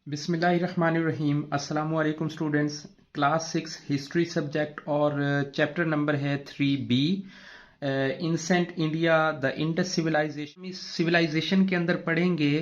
बिस्मिल्लाहिर्रहमानिर्रहीम। अस्सलाम वालेकुम स्टूडेंट्स। क्लास 6 हिस्ट्री सब्जेक्ट और चैप्टर नंबर है 3B, ancient India the Indus civilisation. इस सिविलाइजेशन के अंदर पढ़ेंगे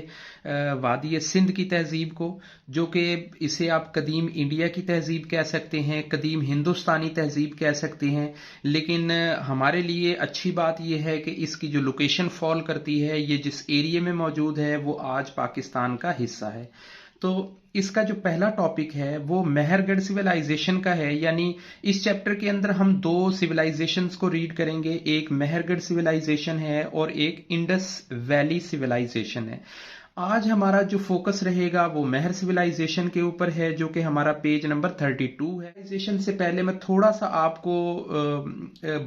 वादी सिंध की तहजीब को, जो कि इसे आप कदीम इंडिया की तहजीब कह सकते हैं, कदीम हिंदुस्तानी तहजीब कह सकते हैं। लेकिन हमारे लिए अच्छी बात यह है कि इसकी जो लोकेशन फॉल करती है, ये जिस एरिया में मौजूद है वो आज पाकिस्तान का हिस्सा है। तो इसका जो पहला टॉपिक है वो मेहरगढ़ सिविलाइजेशन का है। यानी इस चैप्टर के अंदर हम दो सिविलाइजेशंस को रीड करेंगे, एक मेहरगढ़ सिविलाइजेशन है और एक इंडस वैली सिविलाइजेशन है। आज हमारा जो फोकस रहेगा वो मेहर सिविलाइजेशन के ऊपर है, जो कि हमारा पेज नंबर 32 है। सिविलाइजेशन से पहले मैं थोड़ा सा आपको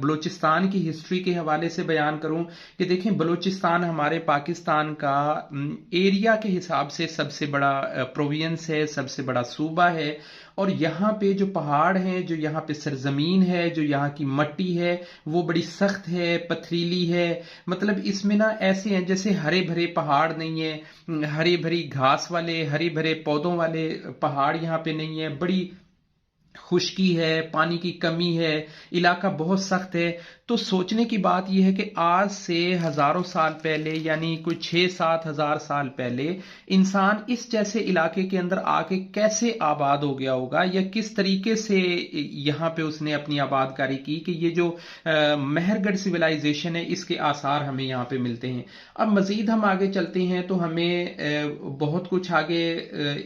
बलूचिस्तान की हिस्ट्री के हवाले से बयान करूं कि देखें, बलूचिस्तान हमारे पाकिस्तान का एरिया के हिसाब से सबसे बड़ा प्रोविंस है, सबसे बड़ा सूबा है। और यहाँ पे जो पहाड़ हैं, जो यहाँ पे सरजमीन है, जो यहाँ की मट्टी है वो बड़ी सख्त है, पथरीली है। मतलब इसमें ना ऐसे हैं जैसे हरे भरे पहाड़ नहीं है, हरी भरी घास वाले, हरे भरे पौधों वाले पहाड़ यहाँ पे नहीं है। बड़ी खुश्की है, पानी की कमी है, इलाका बहुत सख्त है। तो सोचने की बात यह है कि आज से हजारों साल पहले, यानी कोई 6-7 हजार साल पहले, इंसान इस जैसे इलाके के अंदर आके कैसे आबाद हो गया होगा, या किस तरीके से यहाँ पे उसने अपनी आबादकारी की कि ये जो मेहरगढ़ सिविलाइजेशन है इसके आसार हमें यहाँ पे मिलते हैं। अब मजीद हम आगे चलते हैं तो हमें बहुत कुछ आगे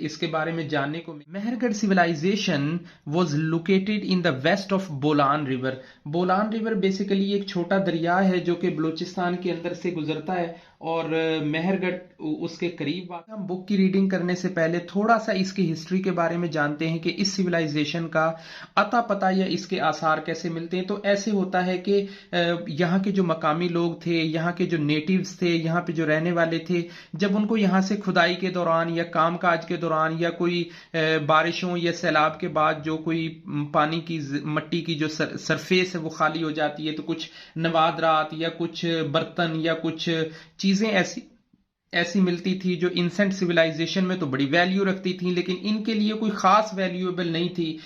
इसके बारे में जानने को Mehrgarh civilization was located in the west of Bolan river. Bolan river basically एक छोटा दरिया है जो कि बलूचिस्तान के अंदर से गुजरता है और मेहरगढ़ उसके करीब। हम बुक की रीडिंग करने से पहले थोड़ा सा इसकी हिस्ट्री के बारे में जानते हैं कि इस सिविलाइजेशन का अता पता या इसके आसार कैसे मिलते हैं। तो ऐसे होता है कि यहाँ के जो मकामी लोग थे, यहाँ के जो नेटिव्स थे, यहाँ पे जो रहने वाले थे, जब उनको यहाँ से खुदाई के दौरान या कामकाज के दौरान या कोई बारिशों या सैलाब के बाद जो कोई पानी की मट्टी की जो सरफेस है वो खाली हो जाती है, तो कुछ नवादरात या कुछ बर्तन या कुछ चीजें ऐसी मिलती थी जो इंसेंट सिविलाइजेशन में तो बड़ी वैल्यू रखती थी, लेकिन इनके लिए कोई खास वैल्यूएबल नहीं थी।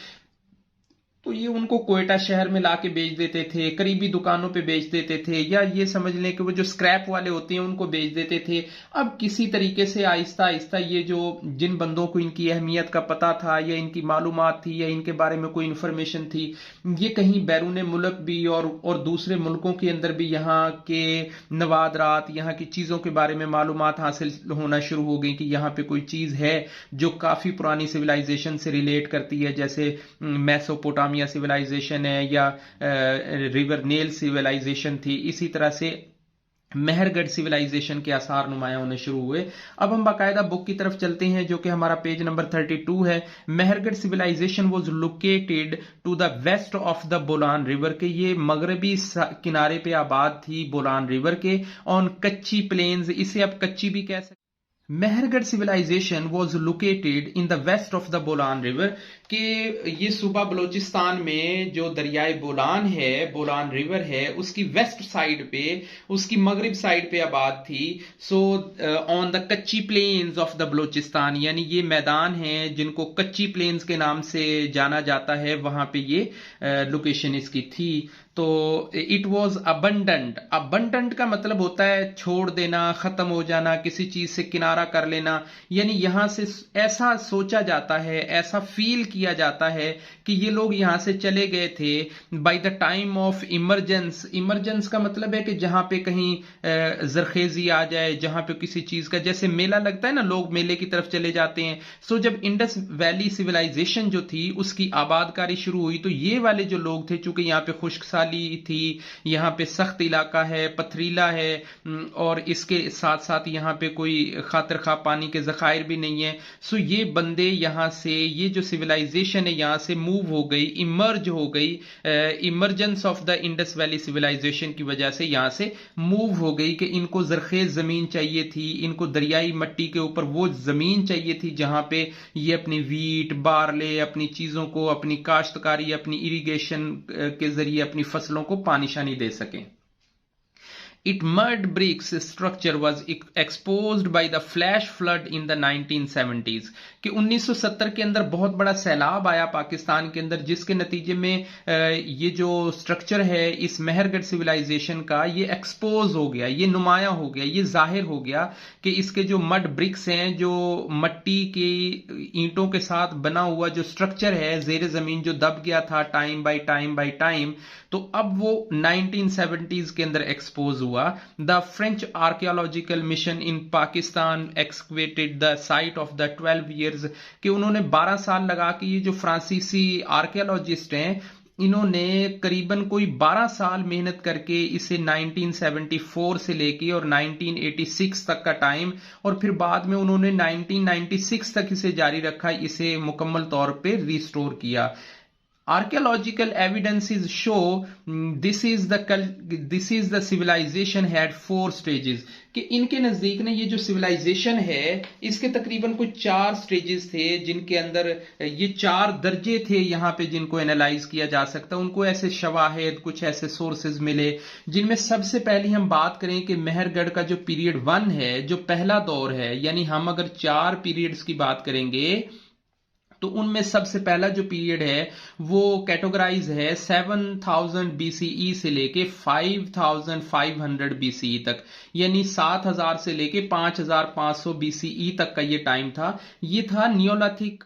तो ये उनको कोयटा शहर में लाके बेच देते थे, करीबी दुकानों पे बेच देते थे, या ये समझ लें कि वो जो स्क्रैप वाले होते हैं उनको बेच देते थे। अब किसी तरीके से आहिस्ता आहिस्ता ये जो जिन बंदों को इनकी अहमियत का पता था या इनकी मालूमात थी या इनके बारे में कोई इंफॉर्मेशन थी, ये कहीं बैरून मुल्क भी और दूसरे मुल्कों के अंदर भी यहाँ के नवादरात, यहाँ की चीजों के बारे में मालूमात हासिल होना शुरू हो गई कि यहाँ पे कोई चीज है जो काफी पुरानी सिविलाइजेशन से रिलेट करती है, जैसे मेसोपोटामिया सिविलाइजेशन है या रिवर नील सिविलाइजेशन थी। इसी तरह से मेहरगढ़ सिविलाइजेशन के आसार नुमाया होने शुरू हुए। अब हम बाकायदा बुक की तरफ चलते हैं जो कि हमारा पेज नंबर 32 है। Mehrgarh civilization was located to the west of the Bolan river, के ये मगरबी किनारे पे आबाद थी बोलान रिवर के, ऑन कच्ची प्लेन्स, इसे आप कच्ची भी कह सकते। Mehrgarh civilization was located in the west of the Bolan river, कि ये सूबा बलूचिस्तान में जो दरियाए बोलान है, बोलान रिवर है, उसकी वेस्ट साइड पे, उसकी मगरिब साइड पे आबाद थी। सो ऑन द कच्ची प्लेन्स ऑफ द बलूचिस्तान, यानी ये मैदान हैं जिनको कच्ची प्लेन्स के नाम से जाना जाता है, वहां पे ये लोकेशन इसकी थी। तो इट वॉज अबंडेंट। अबंडेंट का मतलब होता है छोड़ देना, खत्म हो जाना, किसी चीज से किनारा कर लेना। यानी यहां से ऐसा सोचा जाता है, ऐसा फील किया जाता है कि ये लोग यहां से चले गए थे by the time of emergence. Emergence का मतलब है कि जहां पे कहीं जरखेजी आ जाए, जहां पे किसी चीज का, जैसे मेला लगता है ना, लोग मेले की तरफ चले जाते हैं। सो जब इंडस वैली सिविलाइजेशन जो थी उसकी आबादकारी शुरू हुई, तो ये वाले जो लोग थे, चूंकि यहाँ पे खुश्क थी, यहाँ पे सख्त इलाका है, पथरीला है, और इसके साथ साथ यहाँ पे कोई खातिर खा पानी के जखायर भी नहीं है। सो ये बंदे यहाँ से, ये जो सिविलाइजेशन है यहाँ से मूव हो गई, इमर्ज हो गई, emergence of the Indus valley civilization की वजह से यहाँ से मूव हो गई कि इनको जरखेज जमीन चाहिए थी, इनको दरियाई मट्टी के ऊपर वो जमीन चाहिए थी जहां पे ये अपनी वीट, बारले, अपनी चीजों को, अपनी काश्तकारी, अपनी इरिगेशन के जरिए अपनी फसलों को पानी शानी दे सकें। It mud bricks structure was exposed by the flash flood in the 1970s कि 1970 के अंदर बहुत बड़ा सैलाब आया पाकिस्तान के अंदर, जिसके नतीजे में ये जो स्ट्रक्चर है इस मेहरगढ़ सिविलाइजेशन का, ये एक्सपोज हो गया, ये नुमाया हो गया, ये जाहिर हो गया कि इसके जो मड ब्रिक्स हैं, जो मट्टी की ईंटों के साथ बना हुआ जो स्ट्रक्चर है जेर जमीन, जो दब गया था टाइम बाय टाइम, तो अब वो 1970s के अंदर एक्सपोज हुआ। The French archaeological mission in Pakistan excavated the site of the 12 years कि उन्होंने 12 साल लगा के, ये जो फ्रांसीसी आर्कियोलॉजिस्ट हैं इन्होंने करीबन कोई 12 साल मेहनत करके इसे 1974 से लेके और 1986 तक का टाइम, और फिर बाद में उन्होंने 1996 तक इसे जारी रखा, इसे मुकम्मल तौर पे रिस्टोर किया। Archaeological evidences show this is the civilization had 4 stages कि इनके नजदीक ने ये जो सिविलाइजेशन है इसके तकरीबन कुछ 4 स्टेजेस थे, जिनके अंदर ये 4 दर्जे थे यहाँ पे जिनको एनालाइज किया जा सकता। उनको ऐसे शवाहिद, कुछ ऐसे सोर्सेज मिले जिनमें सबसे पहली हम बात करें कि मेहरगढ़ का जो पीरियड 1 है, जो पहला दौर है, यानी हम अगर 4 पीरियड्स की बात करेंगे तो उनमें सबसे पहला जो पीरियड है वो कैटेगराइज है 7000 BCE से लेके 5500 BCE तक, यानी 7000 से लेके 5500 BCE तक का ये टाइम था। ये था नियोलिथिक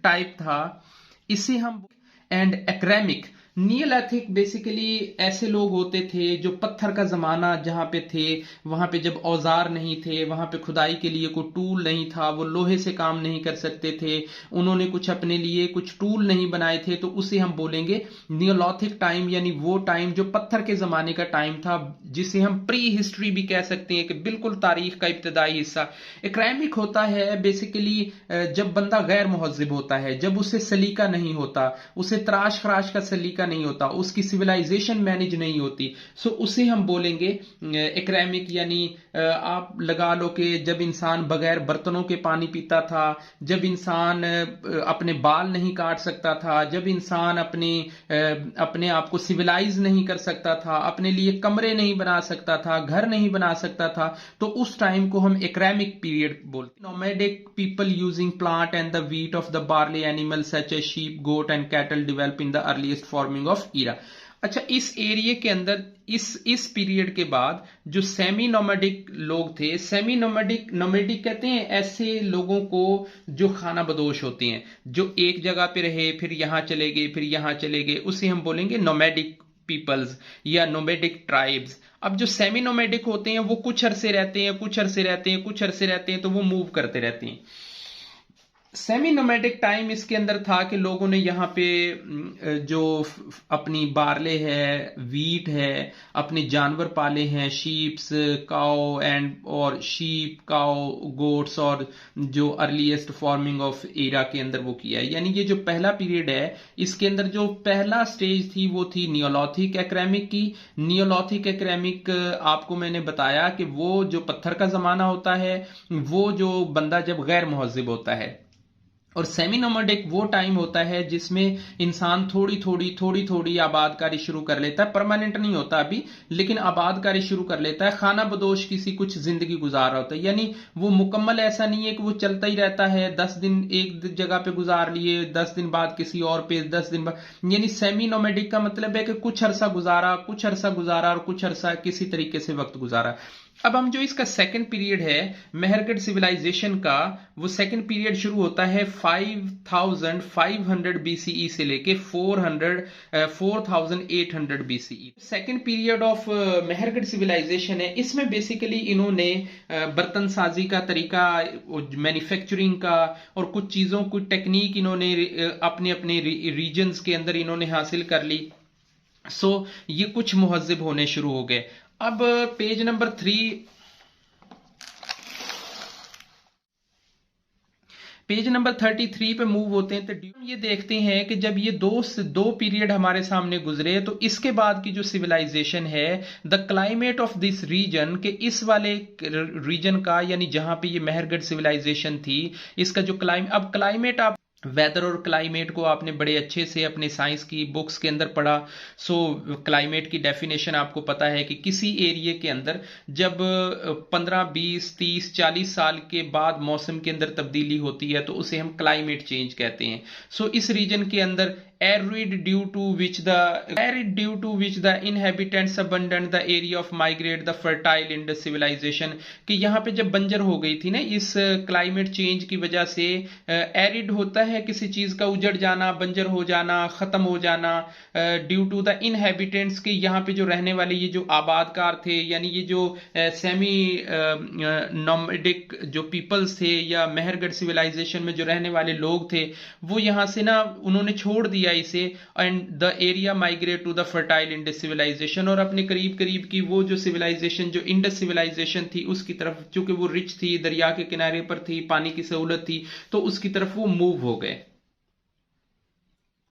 टाइप था, इसे हम एंड एक्रेमिक। नियोलिथिक बेसिकली ऐसे लोग होते थे जो पत्थर का जमाना जहां पे थे, वहां पे जब औजार नहीं थे, वहां पे खुदाई के लिए कोई टूल नहीं था, वो लोहे से काम नहीं कर सकते थे, उन्होंने कुछ अपने लिए कुछ टूल नहीं बनाए थे, तो उसे हम बोलेंगे नियोलिथिक टाइम, यानी वो टाइम जो पत्थर के जमाने का टाइम था, जिसे हम प्री हिस्ट्री भी कह सकते हैं कि बिल्कुल तारीख का इब्तदाई हिस्सा। एक्रेमिक होता है बेसिकली जब बंदा गैर मुहज्जिब होता है, जब उसे सलीका नहीं होता, उसे तराश खराश का सलीका नहीं होता, उसकी सिविलाइजेशन मैनेज नहीं होती, सो उसे हम बोलेंगे एक्रेमिक। यानी आप लगा लो कि जब इंसान बगैर बर्तनों के पानी पीता था, जब इंसान अपने बाल नहीं काट सकता था, जब इंसान अपने आप को सिविलाइज नहीं कर सकता था, अपने लिए कमरे नहीं बना सकता था, घर नहीं बना सकता था, तो उस टाइम को हम एक्रेमिक पीरियड बोलते हैं। Nomadic people using plant and the wheat of the barley animal such as sheep, goat and cattle develop in the earliest forming of era. अच्छा, इस एरिया के अंदर इस पीरियड के बाद जो सेमी नोमैडिक लोग थे, सेमी नोमैडिक कहते हैं ऐसे लोगों को जो खाना बदोश होते हैं, जो एक जगह पे रहे फिर यहां चले गए फिर यहां चले गए, उसे हम बोलेंगे नोमैडिक पीपल्स या नोमैडिक ट्राइब्स। अब जो सेमी नोमैडिक होते हैं वो कुछ अरसे रहते हैं, कुछ अरसे रहते हैं, कुछ अरसे रहते हैं, तो वो मूव करते रहते हैं। सेमी नोमैडिक टाइम इसके अंदर था कि लोगों ने यहाँ पे जो अपनी बार्ले है, वीट है, अपने जानवर पाले हैं, शीप्स, काओ और शीप, काओ, गोट्स, और जो अर्लीस्ट फॉर्मिंग ऑफ एरा के अंदर वो किया है। यानी ये जो पहला पीरियड है इसके अंदर जो पहला स्टेज थी वो थी नियोलिथिक एक्रेमिक की। नियोलिथिक एक्रेमिक आपको मैंने बताया कि वो जो पत्थर का जमाना होता है, वो जो बंदा जब गैर मुहज्जिब होता है, और सेमी नोमैडिक वो टाइम होता है जिसमें इंसान थोड़ी थोड़ी आबादकारी शुरू कर लेता है। परमानेंट नहीं होता अभी, लेकिन आबादकारी शुरू कर लेता है, खाना बदोश किसी कुछ जिंदगी गुजार रहा होता है। यानी वो मुकम्मल ऐसा नहीं है कि वो चलता ही रहता है, 10 दिन एक जगह पे गुजार लिए, 10 दिन बाद किसी और पे, 10 दिन बाद, यानी सेमी नोमैडिक का मतलब है कि कुछ अरसा गुजारा और कुछ अरसा किसी तरीके से वक्त गुजारा। अब हम जो इसका सेकंड पीरियड है मेहरगढ़ सिविलाइजेशन का, वो सेकंड पीरियड शुरू होता है 5500 BCE से लेके 4800 BCE। Second period of Mehrgarh civilization है, इसमें बेसिकली इन्होंने बर्तन साजी का तरीका, मैन्युफैक्चरिंग का और कुछ चीजों की टेक्निक इन्होंने अपने रीजन्स के अंदर इन्होंने हासिल कर ली। सो ये कुछ मुहज्जिब होने शुरू हो गए। अब पेज नंबर 33 पे मूव होते हैं, तो ये देखते हैं कि जब ये दो पीरियड हमारे सामने गुजरे, तो इसके बाद की जो सिविलाइजेशन है, the climate of this region, के इस वाले रीजन का, यानी जहां पे ये मेहरगढ़ सिविलाइजेशन थी, इसका जो क्लाइमेट, अब क्लाइमेट आप वेदर और क्लाइमेट को आपने बड़े अच्छे से अपने साइंस की बुक्स के अंदर पढ़ा। सो क्लाइमेट की डेफिनेशन आपको पता है कि किसी एरिया के अंदर जब 15 20 30 40 साल के बाद मौसम के अंदर तब्दीली होती है तो उसे हम क्लाइमेट चेंज कहते हैं। सो इस रीजन के अंदर arid due to which the inhabitants abandoned the area of migrate the fertile Indus civilization, कि यहाँ पे जब बंजर हो गई थी ना इस क्लाइमेट चेंज की वजह से। एरिड होता है किसी चीज का उजड़ जाना, बंजर हो जाना, खत्म हो जाना। ड्यू टू द इनहेबिटेंट्स, के यहाँ पे जो रहने वाले ये जो आबादकार थे, यानी ये जो सेमी नॉमेडिक जो पीपल्स थे या मेहरगढ़ सिविलाइजेशन में जो रहने वाले लोग थे, वो यहाँ से ना उन्होंने छोड़ दिया इसे। And the area migrate to the fertile Indus civilization, और अपने करीब करीब की वो जो सिविलाइजेशन जो इंडस सिविलाइजेशन थी उसकी तरफ, चूंकि वो रिच थी, दरिया के किनारे पर थी, पानी की सहूलत थी, तो उसकी तरफ वो मूव हो गए।